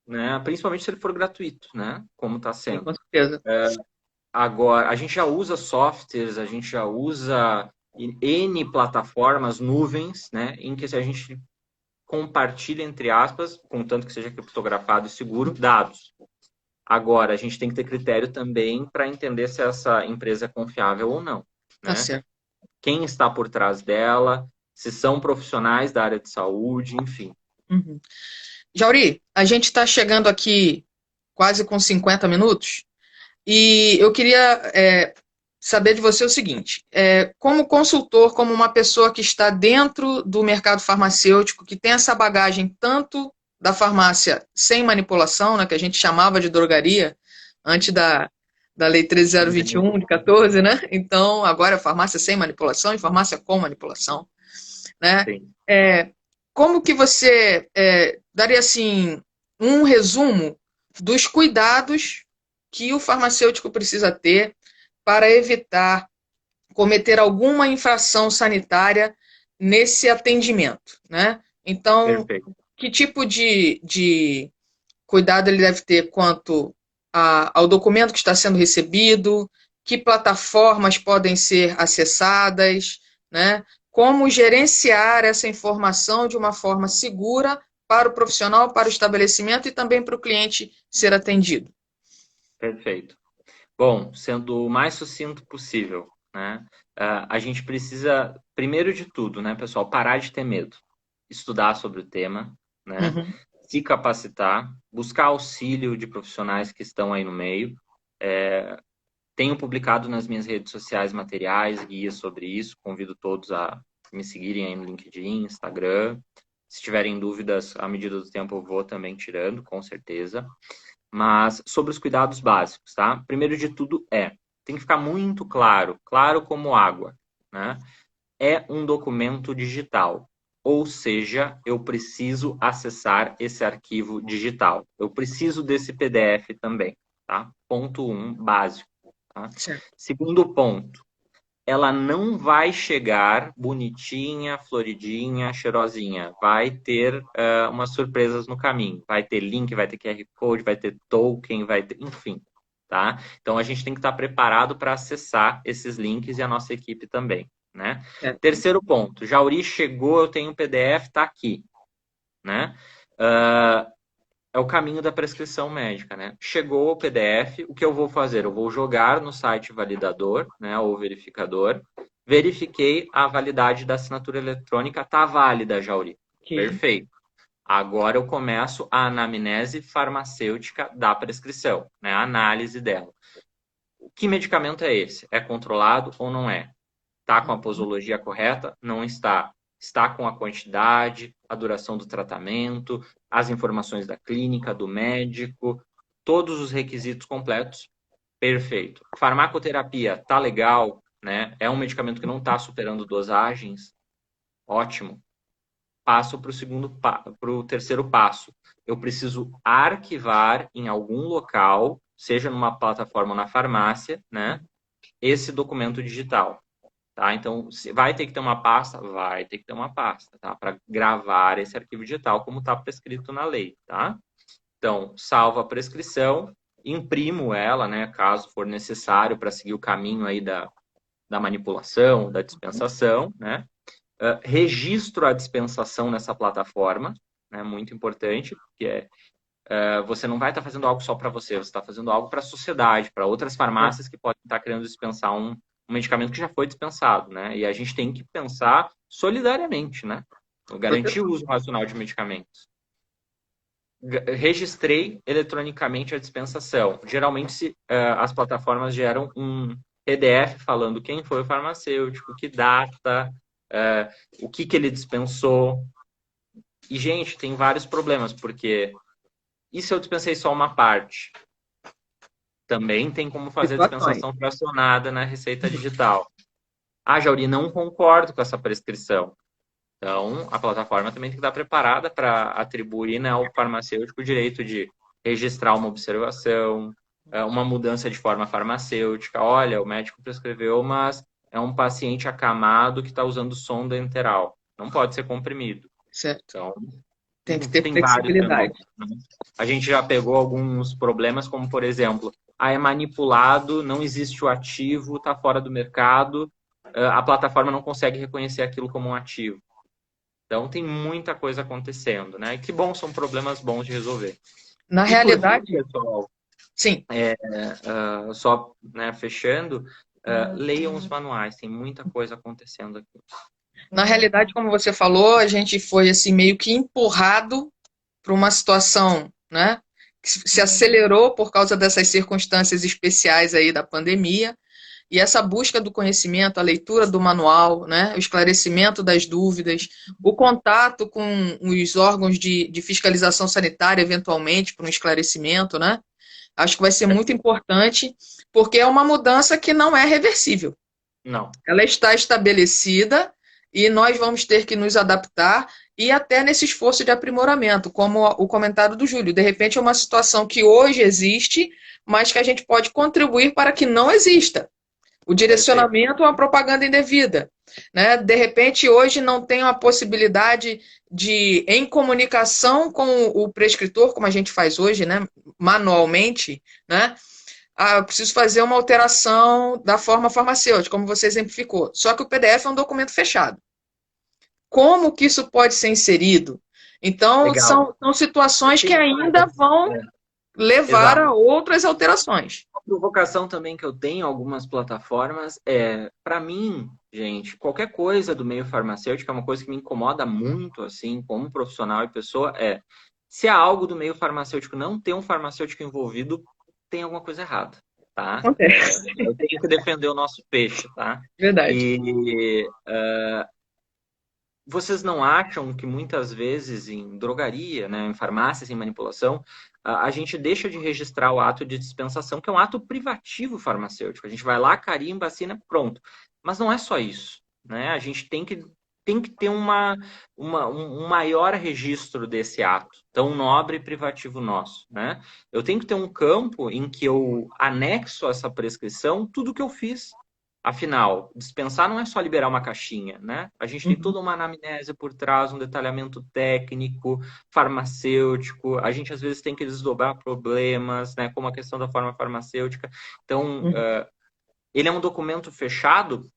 né? Principalmente se ele for gratuito, né? Como está Sim, sendo. com certeza. Agora, a gente já usa softwares, a gente já usa N plataformas, nuvens, né? Em que se a gente compartilha, entre aspas, contanto que seja criptografado e seguro, dados. Agora, a gente tem que ter critério também para entender se essa empresa é confiável ou não, Tá né? certo. Quem está por trás dela, se são profissionais da área de saúde, enfim. Uhum. Jauri, a gente está chegando aqui quase com 50 minutos e eu queria saber de você o seguinte: como consultor, como uma pessoa que está dentro do mercado farmacêutico, que tem essa bagagem tanto da farmácia sem manipulação, né, que a gente chamava de drogaria antes da Lei 13.021 de 14, né? Então, agora é farmácia sem manipulação e farmácia com manipulação, né? Sim. É, como que você daria assim um resumo dos cuidados que o farmacêutico precisa ter para evitar cometer alguma infração sanitária nesse atendimento, né? Então, Perfeito. que tipo de cuidado ele deve ter quanto ao documento que está sendo recebido, que plataformas podem ser acessadas, né? Como gerenciar essa informação de uma forma segura para o profissional, para o estabelecimento e também para o cliente ser atendido. Perfeito. Bom, sendo o mais sucinto possível, né? A gente precisa, primeiro de tudo, né, pessoal, parar de ter medo, estudar sobre o tema, né? Uhum. Se capacitar, buscar auxílio de profissionais que estão aí no meio. Tenho publicado nas minhas redes sociais materiais, guias sobre isso. Convido todos a me seguirem aí no LinkedIn, Instagram. Se tiverem dúvidas, à medida do tempo eu vou também tirando, com certeza. Mas sobre os cuidados básicos, tá? Primeiro de tudo tem que ficar muito claro, claro como água, né? É um documento digital, ou seja, eu preciso acessar esse arquivo digital. Eu preciso desse PDF também, tá? Ponto um, básico, tá? Certo. Segundo ponto, ela não vai chegar bonitinha, floridinha, cheirosinha. Vai ter umas surpresas no caminho. Vai ter link, vai ter QR Code, vai ter token, vai ter, enfim, tá? Então a gente tem que estar preparado para acessar esses links e a nossa equipe também, né? Certo. Terceiro ponto, Jauri chegou, eu tenho um PDF, tá aqui, né? É o caminho da prescrição médica, né? Chegou o PDF, o que eu vou fazer? Eu vou jogar no site validador, né, ou verificador. Verifiquei a validade da assinatura eletrônica, tá válida, Jauri. Ok. Perfeito. Agora eu começo a anamnese farmacêutica da prescrição, né, a análise dela. Que medicamento é esse? É controlado ou não é? Está com a posologia correta? Não está. Está com a quantidade, a duração do tratamento, as informações da clínica, do médico, todos os requisitos completos? Perfeito. Farmacoterapia, tá legal, né? É um medicamento que não está superando dosagens? Ótimo. Passo para o terceiro passo. Eu preciso arquivar em algum local, seja numa plataforma ou na farmácia, né? Esse documento digital. Tá? Então, vai ter que ter uma pasta? Vai ter que ter uma pasta, tá? Para gravar esse arquivo digital, como está prescrito na lei, tá? Então, salvo a prescrição, imprimo ela, né? Caso for necessário para seguir o caminho aí da manipulação, da dispensação, né? Registro a dispensação nessa plataforma, né? Muito importante, porque você não vai estar fazendo algo só para você está fazendo algo para a sociedade, para outras farmácias que podem estar querendo dispensar um medicamento que já foi dispensado, né? E a gente tem que pensar solidariamente, né? Garantir o uso racional de medicamentos. Registrei eletronicamente a dispensação. Geralmente, as plataformas geram um PDF falando quem foi o farmacêutico, que data, o que ele dispensou. E, gente, tem vários problemas, porque e se eu dispensei só uma parte? Também tem como fazer a dispensação fracionada na receita digital. Ah, Jauri, não concordo com essa prescrição. Então, a plataforma também tem que estar preparada para atribuir, né, ao farmacêutico o direito de registrar uma observação, uma mudança de forma farmacêutica. Olha, o médico prescreveu, mas é um paciente acamado que está usando sonda enteral. Não pode ser comprimido. Certo. Então, Tem que ter tem flexibilidade. vários. A gente já pegou alguns problemas, como, por exemplo, é manipulado, não existe o ativo, está fora do mercado, a plataforma não consegue reconhecer aquilo como um ativo. Então, tem muita coisa acontecendo, né? E que bom, são problemas bons de resolver. Na realidade, fim, pessoal, sim. Só, né, fechando, leiam os manuais, tem muita coisa acontecendo aqui. Na realidade, como você falou, a gente foi assim meio que empurrado para uma situação, né, que se acelerou por causa dessas circunstâncias especiais aí da pandemia. E essa busca do conhecimento, a leitura do manual, né, o esclarecimento das dúvidas, o contato com os órgãos de fiscalização sanitária, eventualmente, para um esclarecimento, né, acho que vai ser muito importante, porque é uma mudança que não é reversível. Não. Ela está estabelecida e nós vamos ter que nos adaptar e até nesse esforço de aprimoramento, como o comentário do Júlio. De repente é uma situação que hoje existe, mas que a gente pode contribuir para que não exista. O direcionamento é uma propaganda indevida. Né? De repente, hoje não tem uma possibilidade de, em comunicação com o prescritor, como a gente faz hoje, né? Manualmente, né? Eu preciso fazer uma alteração da forma farmacêutica, como você exemplificou. Só que o PDF é um documento fechado. Como que isso pode ser inserido? Então, são situações que ainda vão levar a outras alterações. A provocação também que eu tenho em algumas plataformas para mim, gente, qualquer coisa do meio farmacêutico é uma coisa que me incomoda muito, assim, como profissional e pessoa, se há algo do meio farmacêutico não ter um farmacêutico envolvido, tem alguma coisa errada, tá? Eu tenho que defender o nosso peixe, tá? Verdade. E vocês não acham que muitas vezes em drogaria, né, em farmácias, em manipulação, a gente deixa de registrar o ato de dispensação, que é um ato privativo farmacêutico. A gente vai lá, carimba, assina, pronto. Mas não é só isso, né? A gente tem que ter um maior registro desse ato, tão nobre e privativo nosso, né? Eu tenho que ter um campo em que eu anexo a essa prescrição tudo que eu fiz. Afinal, dispensar não é só liberar uma caixinha, né? A gente tem toda uma anamnese por trás, um detalhamento técnico, farmacêutico. A gente, às vezes, tem que desdobrar problemas, né? Como a questão da forma farmacêutica. Então, ele é um documento fechado.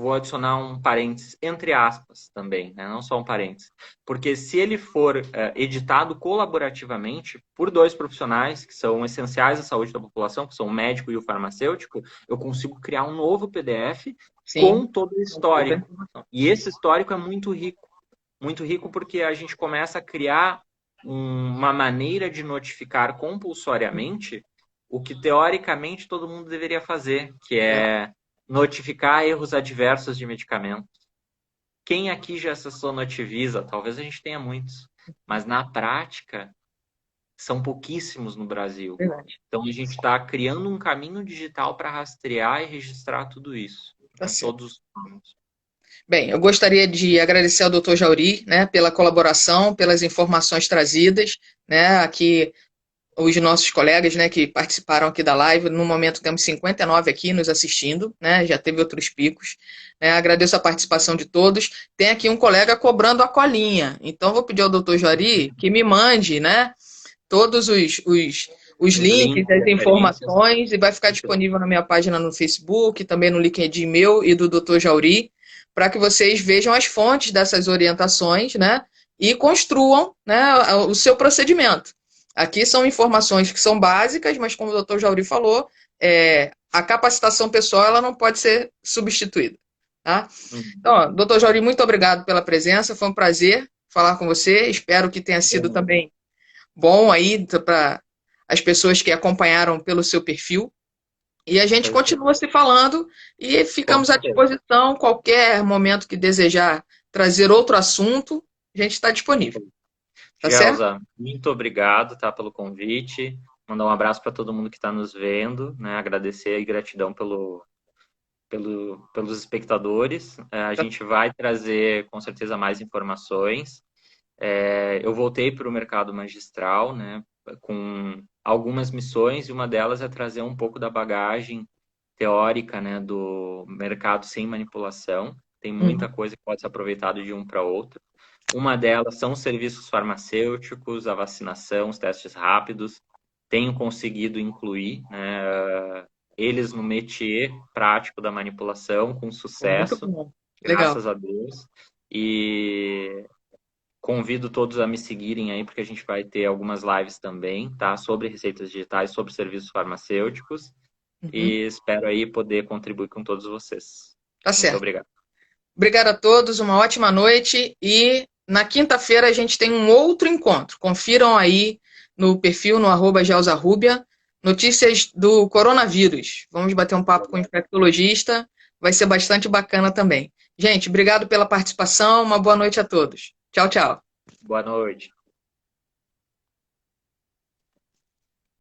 Vou adicionar um parênteses, entre aspas, também, né? Não só um parênteses. Porque se ele for editado colaborativamente por dois profissionais que são essenciais à saúde da população, que são o médico e o farmacêutico, eu consigo criar um novo PDF com todo o histórico. E esse histórico é muito rico porque a gente começa a criar uma maneira de notificar compulsoriamente o que teoricamente todo mundo deveria fazer, que é notificar erros adversos de medicamento. Quem aqui já acessou Notivisa? Talvez a gente tenha muitos, mas na prática são pouquíssimos no Brasil. Verdade. Então a gente está criando um caminho digital para rastrear e registrar tudo isso. Tá Né? certo. Todos. Bem, eu gostaria de agradecer ao Dr. Jauri, né, pela colaboração, pelas informações trazidas, né, aqui os nossos colegas, né, que participaram aqui da live. No momento temos 59 aqui nos assistindo, né, já teve outros picos. Né, agradeço a participação de todos. Tem aqui um colega cobrando a colinha, então vou pedir ao Dr. Jauri que me mande, né, todos os links, as referências. informações, e vai ficar disponível na minha página no Facebook, também no LinkedIn meu e do Dr. Jauri, para que vocês vejam as fontes dessas orientações, né, e construam, né, o seu procedimento. Aqui são informações que são básicas, mas como o Dr. Jauri falou, a capacitação pessoal ela não pode ser substituída. Tá? Então, Dr. Jauri, muito obrigado pela presença, foi um prazer falar com você, espero que tenha sido também bom aí para as pessoas que acompanharam pelo seu perfil. E a gente continua se falando e ficamos à disposição. Qualquer momento que desejar trazer outro assunto, a gente está disponível. Tá certo? Gelsa, muito obrigado, tá, pelo convite. Mandar um abraço para todo mundo que está nos vendo, né? Agradecer e gratidão pelos espectadores. A gente vai trazer com certeza mais informações. Eu voltei para o mercado magistral, né, com algumas missões, e uma delas é trazer um pouco da bagagem teórica, né, do mercado sem manipulação. Tem muita coisa que pode ser aproveitada de um para outro. Uma delas são os serviços farmacêuticos, a vacinação, os testes rápidos. Tenho conseguido incluir, né, eles no métier prático da manipulação com sucesso, graças a Deus. E convido todos a me seguirem aí, porque a gente vai ter algumas lives também, tá? Sobre receitas digitais, sobre serviços farmacêuticos. E espero aí poder contribuir com todos vocês. Tá certo. Muito obrigado. Obrigado a todos, uma ótima noite. E na quinta-feira a gente tem um outro encontro. Confiram aí no perfil, no @gelsarrubia, notícias do coronavírus. Vamos bater um papo com o infectologista. Vai ser bastante bacana também. Gente, obrigado pela participação. Uma boa noite a todos. Tchau, tchau. Boa noite.